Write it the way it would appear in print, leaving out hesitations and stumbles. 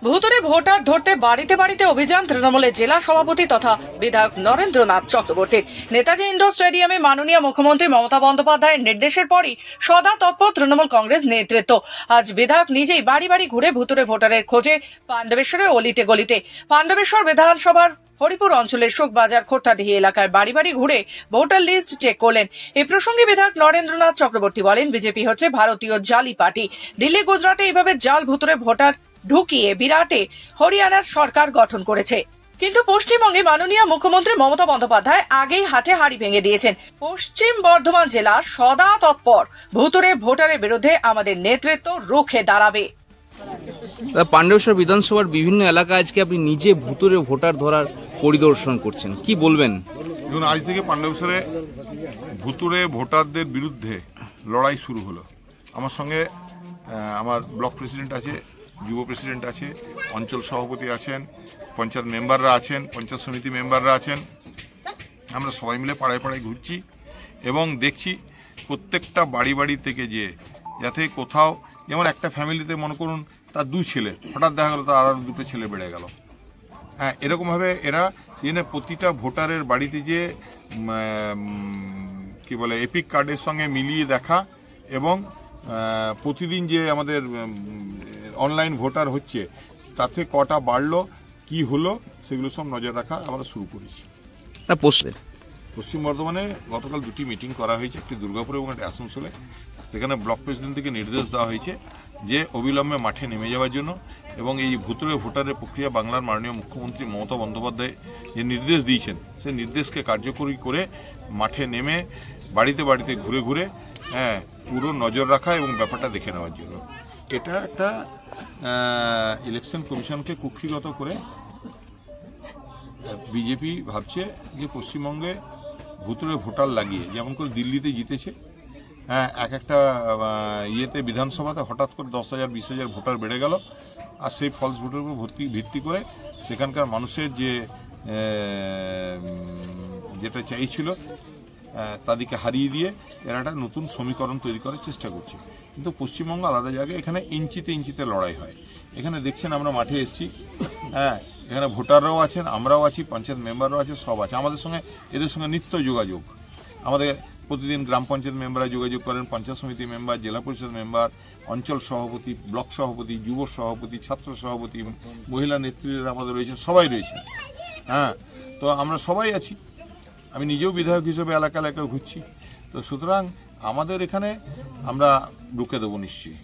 ভুতুড়ে ভোটার ধরতে বাড়িতে বাড়িতে অভিযান তৃণমূলের জেলা সভাপতি তথা বিধায়ক নরেন্দ্রনাথ চক্রবর্তীর। নেতাজি ইন্ডোর স্টেডিয়ামে মাননীয় মুখ্যমন্ত্রী মমতা বন্দ্যোপাধ্যায়ের নির্দেশের পরই সদা তৎপর তৃণমূল কংগ্রেস নেতৃত্ব। আজ বিধায়ক নিজেই বাড়ি বাড়ি ঘুরে ভুতুড়ে ভোটারের খোঁজে পাণ্ডবেশ্বরের অলিতে গলিতে। পাণ্ডবেশ্বর বিধানসভার হরিপুর অঞ্চলের শোকবাজার খোট্টাডিহি এলাকায় বাড়ি বাড়ি ঘুরে ভোটার লিস্ট চেক করলেন। এ প্রসঙ্গে বিধায়ক নরেন্দ্রনাথ চক্রবর্তী বলেন, বিজেপি হচ্ছে ভারতীয় জালি পার্টি। দিল্লি গুজরাটে এইভাবে জাল ভুতুড়ে ভোটার ঢুকিয়ে বিরাটে হরিয়ানার সরকার গঠন করেছে। কিন্তু পশ্চিমবঙ্গে মাননীয় মুখ্যমন্ত্রী মমতা বন্দ্যোপাধ্যায় আগেই হাটে হাড়ি ভেঙে দিয়েছেন। পশ্চিম বর্ধমান জেলা সদা তৎপর, ভুতুড়ে ভোটারের বিরুদ্ধে আমাদের নেতৃত্ব রুখে দাঁড়াবে। পাণ্ডবেশ্বর বিধানসভার বিভিন্ন এলাকায় আজকে আপনি নিজে ভুতুড়ে ভোটার ধরার পরিদর্শন করছেন, কি বলবেন? দেখুন, আজ থেকে পাণ্ডবেশ্বরে ভুতুড়ে ভোটারদের বিরুদ্ধে লড়াই শুরু হলো। আমার সঙ্গে আমার ব্লক প্রেসিডেন্ট আছে, যুব প্রেসিডেন্ট আছে, অঞ্চল সভাপতি আছেন, পঞ্চায়েত মেম্বাররা আছেন, পঞ্চায়েত সমিতি মেম্বাররা আছেন। আমরা সবাই মিলে পাড়ায় পাড়ায় ঘুরছি এবং দেখছি প্রত্যেকটা বাড়ি বাড়ি থেকে যে যাতে কোথাও, যেমন একটা ফ্যামিলিতে মনে করুন তার 2 ছেলে, হঠাৎ দেখা গেল তার আরও 2 ছেলে বেড়ে গেল। হ্যাঁ, এরকমভাবে এরা প্রতিটা ভোটারের বাড়িতে যে কি বলে এপিক কার্ডের সঙ্গে মিলিয়ে দেখা এবং প্রতিদিন যে আমাদের অনলাইন ভোটার হচ্ছে তাতে কটা বাড়লো, কি হলো, সেগুলো সব নজর রাখা আমরা শুরু করেছি। পশ্চিম বর্ধমানে গতকাল 2টি মিটিং করা হয়েছে, একটি দুর্গাপুর এবং একটি আসানসোলে। সেখানে ব্লক প্রেসিডেন্ট থেকে নির্দেশ দেওয়া হয়েছে যে অবিলম্বে মাঠে নেমে যাওয়ার জন্য, এবং এই ভুতুড়ে ভোটারের প্রক্রিয়া বাংলার মাননীয় মুখ্যমন্ত্রী মমতা বন্দ্যোপাধ্যায় যে নির্দেশ দিয়েছেন সেই নির্দেশকে কার্যকরী করে মাঠে নেমে বাড়িতে বাড়িতে ঘুরে ঘুরে পুরো নজর রাখা এবং ব্যাপারটা দেখে নেওয়ার জন্য। এটা একটা ইলেকশন কমিশনকে কুক্ষিগত করে বিজেপি ভাবছে যে পশ্চিমবঙ্গে ভুতুড়ে ভোটার লাগিয়ে, যেমন করে দিল্লিতে জিতেছে, একটা ইয়েতে বিধানসভাতে হঠাৎ করে 10,000 20,000 ভোটার বেড়ে গেল, আর সেই ফলস ভোটের উপর ভিত্তি করে সেখানকার মানুষের যেটা চাইছিল তাদেরকে হারিয়ে দিয়ে এরা একটা নতুন সমীকরণ তৈরি করার চেষ্টা করছে। কিন্তু পশ্চিমবঙ্গ আলাদা জায়গায়, এখানে ইঞ্চিতে ইঞ্চিতে লড়াই হয়। এখানে দেখছেন আমরা মাঠে এসেছি, এখানে ভোটাররাও আছেন, আমরাও আছি, পঞ্চায়েত মেম্বাররাও আছে, সব আছে। আমাদের সঙ্গে এদের সঙ্গে নিত্য যোগাযোগ। আমাদের প্রতিদিন গ্রাম পঞ্চায়েত মেম্বাররা যোগাযোগ করেন, পঞ্চায়েত সমিতি মেম্বার, জেলা পরিষদ মেম্বার, অঞ্চল সভাপতি, ব্লক সভাপতি, যুব সভাপতি, ছাত্র সভাপতি, মহিলা নেতৃত্বরা আমাদের রয়েছেন, সবাই রয়েছেন। তো আমরা সবাই আছি। আমি নিজেও বিধায়ক হিসেবে এলাকা এলাকায় ঘুরছি। তো সুতরাং আমাদের এখানে আমরা ঢুকে দেবো নিশ্চয়ই।